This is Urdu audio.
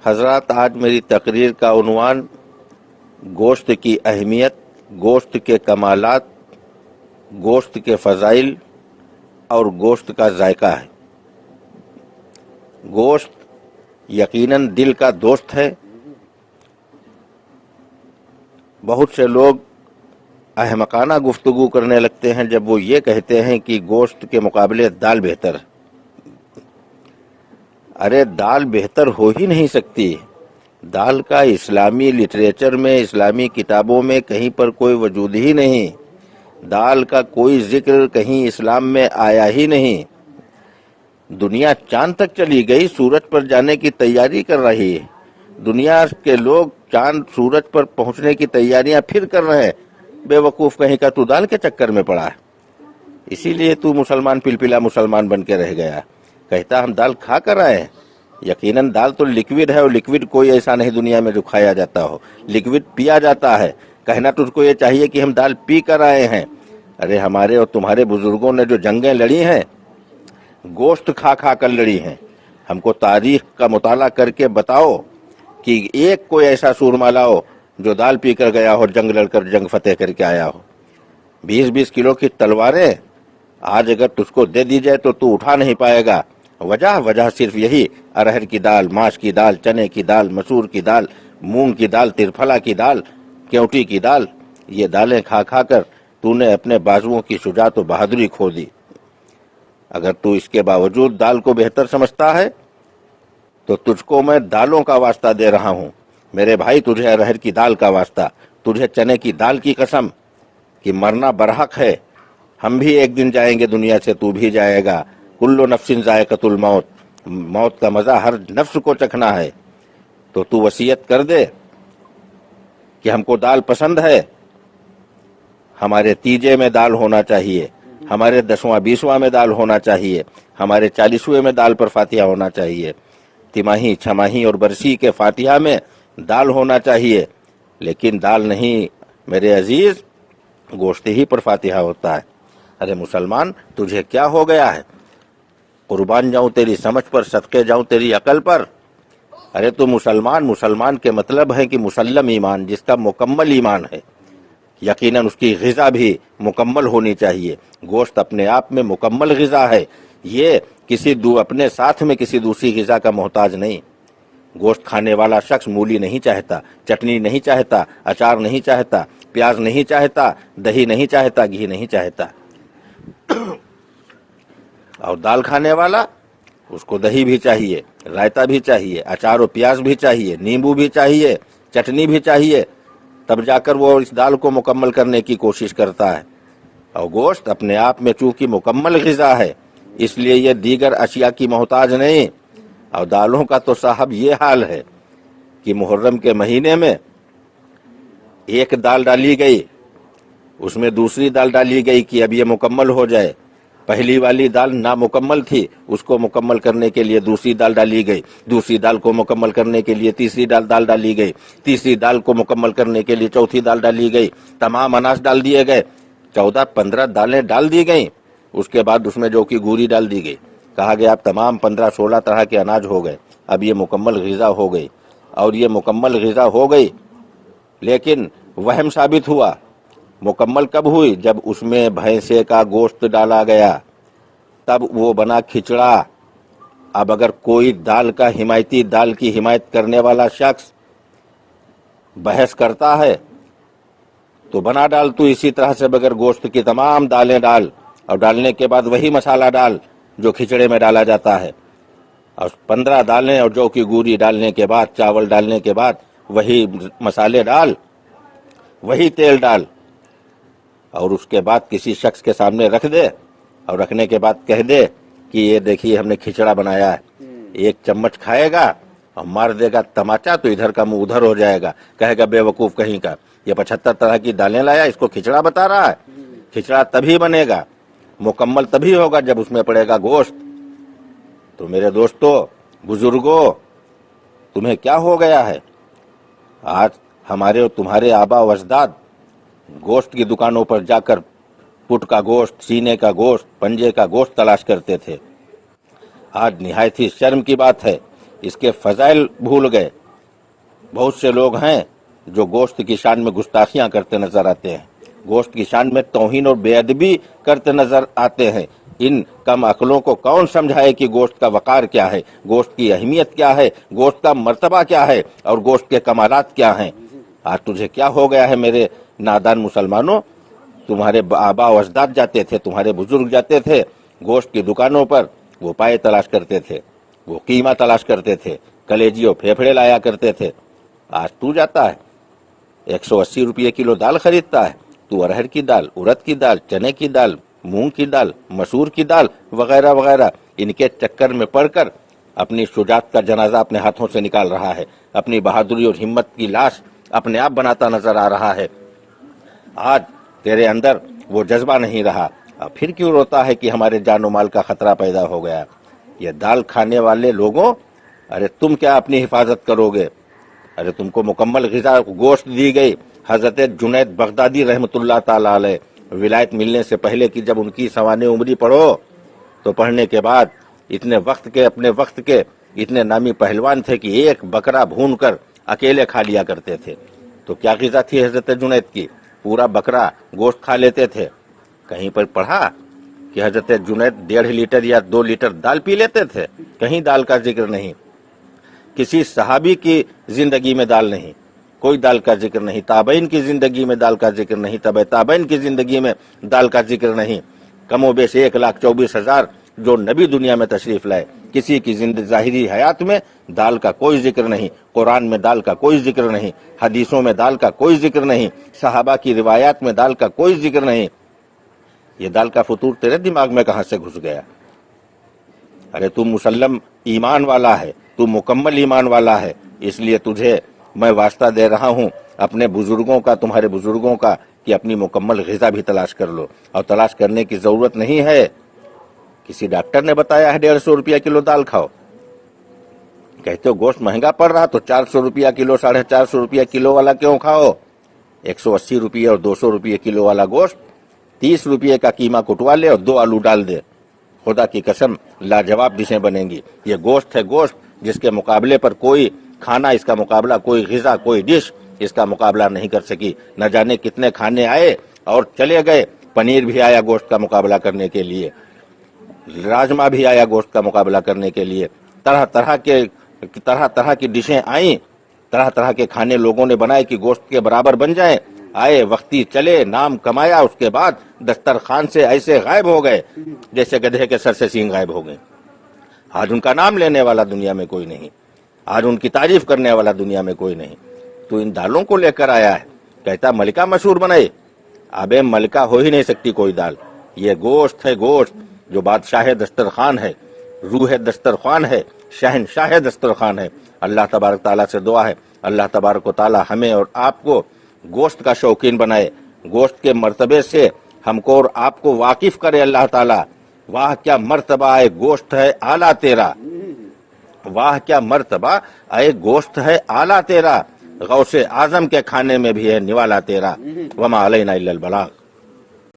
حضرات، آج میری تقریر کا عنوان گوشت کی اہمیت، گوشت کے کمالات، گوشت کے فضائل اور گوشت کا ذائقہ ہے۔ گوشت یقیناً دل کا دوست ہے۔ بہت سے لوگ احمقانہ گفتگو کرنے لگتے ہیں جب وہ یہ کہتے ہیں کہ گوشت کے مقابلے دال بہتر ہے۔ ارے دال بہتر ہو ہی نہیں سکتی۔ دال کا اسلامی لٹریچر میں، اسلامی کتابوں میں کہیں پر کوئی وجود ہی نہیں۔ دال کا کوئی ذکر کہیں اسلام میں آیا ہی نہیں۔ دنیا چاند تک چلی گئی، سورج پر جانے کی تیاری کر رہی ہے۔ دنیا کے لوگ چاند سورج پر پہنچنے کی تیاریاں پھر کر رہے ہیں۔ بے وقوف کہیں کا تو دال کے چکر میں پڑا ہے، اسی لیے تو مسلمان پلپلا مسلمان بن کے رہ گیا۔ کہتا ہم دال کھا کر آئے ہیں۔ یقیناً دال تو لکوڈ ہے، اور لکوڈ کوئی ایسا نہیں دنیا میں جو کھایا جاتا ہو، لکوڈ پیا جاتا ہے۔ کہنا تجھ کو یہ چاہیے کہ ہم دال پی کر آئے ہیں۔ ارے ہمارے اور تمہارے بزرگوں نے جو جنگیں لڑی ہیں، گوشت کھا کھا کر لڑی ہیں۔ ہم کو تاریخ کا مطالعہ کر کے بتاؤ کہ ایک کوئی ایسا سورما لاؤ جو دال پی کر گیا ہو، جنگ لڑ کر جنگ فتح کر کے آیا ہو۔ 20-20 کلو کی تلواریں آج اگر تجھ کو دے دی جائے تو اٹھا نہیں پائے گا۔ وجہ صرف یہی، ارہر کی دال، ماش کی دال، چنے کی دال، مسور کی دال، مونگ کی دال، ترفلا کی دال، کیوٹی کی دال، یہ دالیں کھا کھا کر تو نے اپنے بازوؤں کی شجاعت و بہادری کھو دی۔ اگر تو اس کے باوجود دال کو بہتر سمجھتا ہے تو تجھ کو میں دالوں کا واسطہ دے رہا ہوں۔ میرے بھائی، تجھے ارہر کی دال کا واسطہ، تجھے چنے کی دال کی قسم کہ مرنا برحق ہے۔ ہم بھی ایک دن جائیں گے دنیا سے، تو بھی جائے گا۔ کل نفس ذائقۃ الموت، موت کا مزہ ہر نفس کو چکھنا ہے۔ تو وصیت کر دے کہ ہم کو دال پسند ہے، ہمارے تیجے میں دال ہونا چاہیے، ہمارے 10واں 20واں میں دال ہونا چاہیے، ہمارے 40ویں میں دال پر فاتحہ ہونا چاہیے، تماہی، چھماہی اور برسی کے فاتحہ میں دال ہونا چاہیے۔ لیکن دال نہیں میرے عزیز، گوشت ہی پر فاتحہ ہوتا ہے۔ ارے مسلمان، تجھے کیا ہو گیا ہے؟ قربان جاؤں تیری سمجھ پر، صدقے جاؤں تیری عقل پر۔ ارے تو مسلمان کے مطلب ہے کہ مسلم ایمان، جس کا مکمل ایمان ہے۔ یقیناً اس کی غذا بھی مکمل ہونی چاہیے۔ گوشت اپنے آپ میں مکمل غذا ہے، یہ اپنے ساتھ میں کسی دوسری غذا کا محتاج نہیں۔ گوشت کھانے والا شخص مولی نہیں چاہتا، چٹنی نہیں چاہتا، اچار نہیں چاہتا، پیاز نہیں چاہتا، دہی نہیں چاہتا، گھی نہیں چاہتا۔ اور دال کھانے والا، اس کو دہی بھی چاہیے، رائتا بھی چاہیے، اچار و پیاز بھی چاہیے، نیمبو بھی چاہیے، چٹنی بھی چاہیے، تب جا کر وہ اس دال کو مکمل کرنے کی کوشش کرتا ہے۔ اور گوشت اپنے آپ میں چونکہ مکمل غذا ہے، اس لیے یہ دیگر اشیاء کی محتاج نہیں۔ اور دالوں کا تو صاحب یہ حال ہے کہ محرم کے مہینے میں ایک دال ڈالی گئی، اس میں دوسری دال ڈالی گئی کہ اب یہ مکمل ہو جائے۔ پہلی والی دال نامکمل تھی، اس کو مکمل کرنے کے لیے دوسری دال ڈالی گئی، دوسری دال کو مکمل کرنے کے لیے تیسری دال ڈالی گئی، تیسری دال کو مکمل کرنے کے لیے چوتھی دال ڈالی گئی، تمام اناج ڈال دیے گئے، 14-15 دالیں ڈال دی گئیں۔ اس کے بعد اس میں جو کی گوری ڈال دی گئی، کہا گیا اب تمام 15-16 طرح کے اناج ہو گئے، اب یہ مکمل غذا ہو گئی۔ اور یہ مکمل غذا ہو گئی، لیکن وہم ثابت ہوا۔ مکمل کب ہوئی؟ جب اس میں بھینسے کا گوشت ڈالا گیا، تب وہ بنا کھچڑا۔ اب اگر کوئی دال کا حمایتی، دال کی حمایت کرنے والا شخص بحث کرتا ہے تو بنا ڈال تو اسی طرح سے بغیر گوشت کی تمام دالیں ڈال، اور ڈالنے کے بعد وہی مسالہ ڈال جو کھچڑے میں ڈالا جاتا ہے، اور 15 دالیں اور جو کی گوری ڈالنے کے بعد، چاول ڈالنے کے بعد وہی مسالے ڈال، وہی تیل ڈال، اور اس کے بعد کسی شخص کے سامنے رکھ دے، اور رکھنے کے بعد کہہ دے کہ یہ دیکھیے ہم نے کھچڑا بنایا ہے۔ ایک چمچ کھائے گا اور مار دے گا تماچا تو ادھر کا منہ ادھر ہو جائے گا، کہے گا بے وقوف کہیں کا، یہ 75 طرح کی دالیں لایا، اس کو کھچڑا بتا رہا ہے۔ کھچڑا تبھی بنے گا، مکمل تبھی ہوگا جب اس میں پڑے گا گوشت۔ تو میرے دوستو، بزرگوں، تمہیں کیا ہو گیا ہے؟ آج ہمارے اور تمہارے آبا و اجداد گوشت کی دکانوں پر جا کر پٹ کا گوشت، سینے کا گوشت، پنجے کا گوشت تلاش کرتے تھے۔ آج نہایت ہی شرم کی بات ہے اس کے فضائل بھول گئے۔ بہت سے لوگ ہیں جو گوشت کی شان میں گستاخیاں کرتے نظر آتے ہیں، گوشت کی شان میں توہین اور بے ادبی کرتے نظر آتے ہیں۔ ان کم عقلوں کو کون سمجھائے کہ گوشت کا وقار کیا ہے، گوشت کی اہمیت کیا ہے، گوشت کا مرتبہ کیا ہے اور گوشت کے کمالات کیا ہیں۔ آج تجھے کیا ہو گیا ہے میرے نادان مسلمانوں؟ تمہارے آبا و اجداد جاتے تھے، تمہارے بزرگ جاتے تھے گوشت کی دکانوں پر، وہ پائے تلاش کرتے تھے، وہ قیمہ تلاش کرتے تھے، کلیجی اور پھیپھڑے لایا کرتے تھے۔ آج تو جاتا ہے 180 روپے کلو دال خریدتا ہے، تو ارہر کی دال، ارد کی دال، چنے کی دال، مونگ کی دال، مسور کی دال وغیرہ وغیرہ، ان کے چکر میں پڑ کر اپنی شجاعت کا جنازہ اپنے ہاتھوں سے نکال رہا ہے، اپنی بہادری اور ہمت کی لاش اپنے آپ بناتا نظر آ رہا ہے۔ آج تیرے اندر وہ جذبہ نہیں رہا، اب پھر کیوں روتا ہے کہ ہمارے جان و مال کا خطرہ پیدا ہو گیا؟ یہ دال کھانے والے لوگوں، ارے تم کیا اپنی حفاظت کرو گے؟ ارے تم کو مکمل غذا گوشت دی گئی۔ حضرت جنید بغدادی رحمت اللہ تعالی علیہ ولایت ملنے سے پہلے کی جب ان کی سوانح عمری پڑھو تو پڑھنے کے بعد اپنے وقت کے اتنے نامی پہلوان تھے کہ ایک بکرا بھون کر اکیلے کھا لیا کرتے تھے۔ تو کیا غذا تھی حضرت جنید کی؟ پورا بکرا گوشت کھا لیتے تھے۔ کہیں پر پڑھا کہ حضرت جنید 1.5 لیٹر یا 2 لیٹر دال پی لیتے تھے؟ کہیں دال کا ذکر نہیں، کسی صحابی کی زندگی میں دال نہیں، کوئی دال کا ذکر نہیں، تابعین کی زندگی میں دال کا ذکر نہیں، تبع تابعین کی زندگی میں دال کا ذکر نہیں۔ کم و بیش 1,24,000 جو نبی دنیا میں تشریف لائے، کسی کی ظاہری حیات میں دال کا کوئی ذکر نہیں، قرآن میں دال کا کوئی ذکر نہیں، حدیثوں میں دال کا کوئی ذکر نہیں، صحابہ کی روایات میں دال کا کوئی ذکر نہیں۔ یہ دال کا فطور تیرے دماغ میں کہاں سے گھس گیا؟ ارے تو مسلم ایمان والا ہے، تو مکمل ایمان والا ہے، اس لیے تجھے میں واسطہ دے رہا ہوں اپنے بزرگوں کا، تمہارے بزرگوں کا، کہ اپنی مکمل غذا بھی تلاش کر لو۔ اور تلاش کرنے کی ضرورت نہیں ہے، کسی ڈاکٹر نے بتایا ہے 150 روپیہ کلو دال کھاؤ، کہتے ہو گوشت مہنگا پڑ رہا تو 400 روپیہ کلو، 450 روپیہ کلو والا کیوں کھاؤ؟ 180 روپیہ اور 200 روپیہ کلو والا گوشت 30 روپیہ کا قیمہ کٹوا لے اور 2 آلو ڈال دے، خدا کی قسم لاجواب ڈشیں بنیں گی۔ یہ گوشت ہے، گوشت جس کے مقابلے پر کوئی کھانا، اس کا مقابلہ کوئی غذا، کوئی ڈش اس کا مقابلہ نہیں کر سکی۔ نہ جانے کتنے کھانے آئے اور چلے گئے، پنیر بھی آیا گوشت کا مقابلہ کرنے کے لیے، راجما بھی آیا گوشت کا مقابلہ کرنے کے لیے، طرح طرح کی ڈشیں آئیں، طرح طرح کے کھانے لوگوں نے بنائے کہ گوشت کے برابر بن جائیں، آئے، وقتی چلے، نام کمایا، اس کے بعد دسترخوان سے ایسے غائب ہو گئے جیسے گدھے کے سر سے سینگ غائب ہو گئے۔ آج ان کا نام لینے والا دنیا میں کوئی نہیں، آج ان کی تعریف کرنے والا دنیا میں کوئی نہیں۔ تو ان دالوں کو لے کر آیا ہے، کہتا ملکہ مشہور بنائے۔ ابے ملکہ ہو ہی نہیں سکتی کوئی دال، یہ گوشت ہے، گوشت جو بادشاہ دسترخوان ہے، روح دسترخوان ہے، شہنشاہ دسترخوان ہے۔ اللہ تبارک تعالیٰ سے دعا ہے، اللہ تبارک و تعالیٰ ہمیں اور آپ کو گوشت کا شوقین بنائے، گوشت کے مرتبے سے ہم کو اور آپ کو واقف کرے اللہ تعالیٰ۔ واہ کیا مرتبہ ہے گوشت ہے اعلیٰ تیرا، واہ کیا مرتبہ اے گوشت ہے اعلیٰ تیرا، غوث اعظم کے کھانے میں بھی ہے نوالا تیرا۔ وما علینا الا البلاغ۔